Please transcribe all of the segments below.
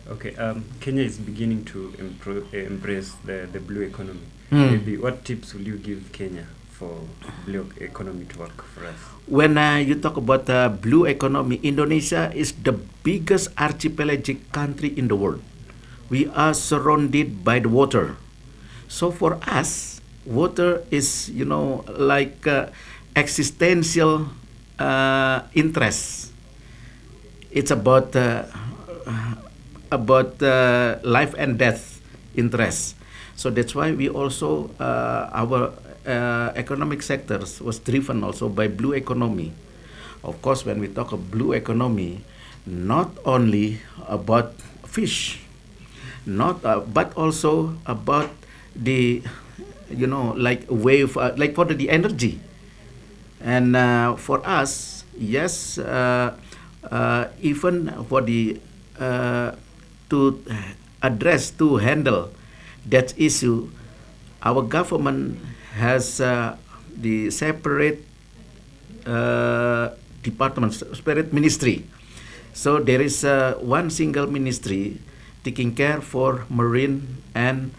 Okay, Kenya is beginning to embrace the blue economy. Mm. Maybe what tips will you give Kenya for blue economy to work for us? When you talk about the blue economy, Indonesia is the biggest archipelagic country in the world. We are surrounded by the water. So for us, water is, like existential interest. It's about life and death interest. So that's why we also our economic sectors was driven also by blue economy. Of course, when we talk of blue economy, not only about fish, not but also about the like wave like for the energy. And for us, yes, even for the to address to handle that issue, our government has the separate department, separate ministry. So there is one single ministry taking care for marine and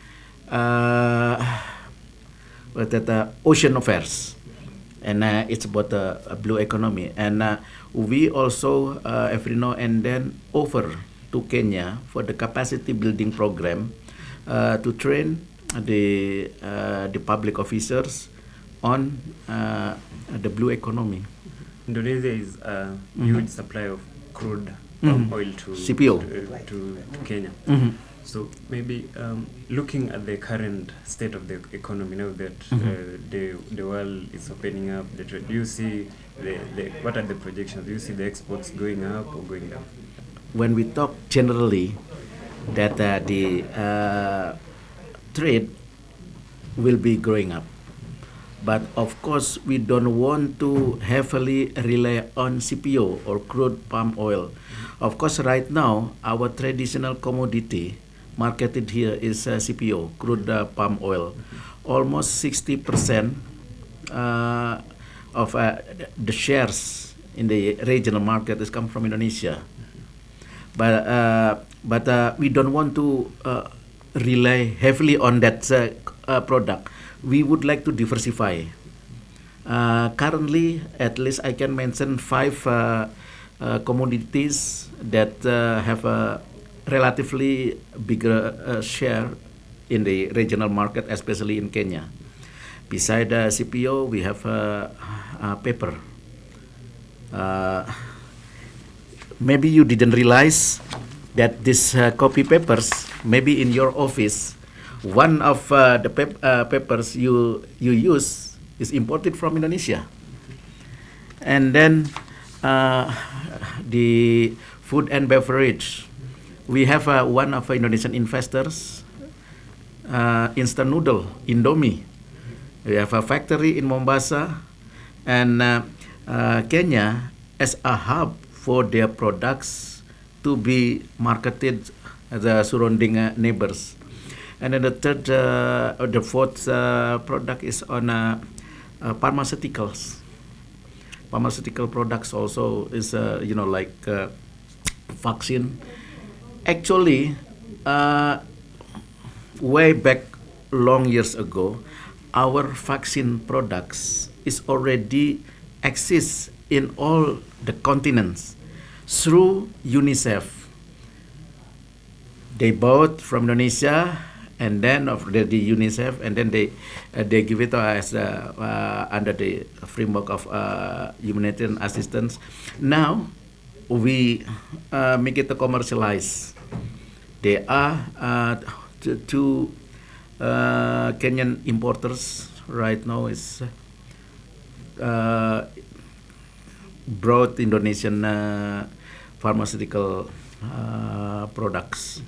ocean affairs, and it's about a blue economy. And we also every now and then offer to Kenya for the capacity building program to train the public officers on the blue economy. Indonesia is a huge supply of crude palm oil to CPO. to Kenya. Mhm. So maybe looking at the current state of the economy now that the world is opening up, do you see what are the projections? Do you see the exports going up or going down? When we talk generally that the trade will be growing up. But of course, we don't want to heavily rely on CPO or crude palm oil. Of course, right now, our traditional commodity marketed here is CPO, crude palm oil. Almost 60% uh, of the shares in the regional market is come from Indonesia. But we don't want to rely heavily on that product. We would like to diversify. Currently, at least I can mention five commodities that have a relatively bigger share in the regional market, especially in Kenya. Beside CPO, we have paper. Uh, Maybe you didn't realize that these copy papers, maybe in your office, one of the papers you use is imported from Indonesia. And then uh, the food and beverage, we have one of Indonesian investors, instant noodle, Indomie. We have a factory in Mombasa, and Kenya as a hub for their products to be marketed at the surrounding neighbors. And then the fourth product is on pharmaceuticals. Pharmaceutical products also is, like vaccine. Actually, way back long years ago, our vaccine products is already exists in all the continents through UNICEF. They bought from Indonesia, and then of the UNICEF, and then they give it as under the framework of humanitarian assistance. Now we make it a commercialize. They are two Kenyan importers right now is uh, brought Indonesian pharmaceutical products.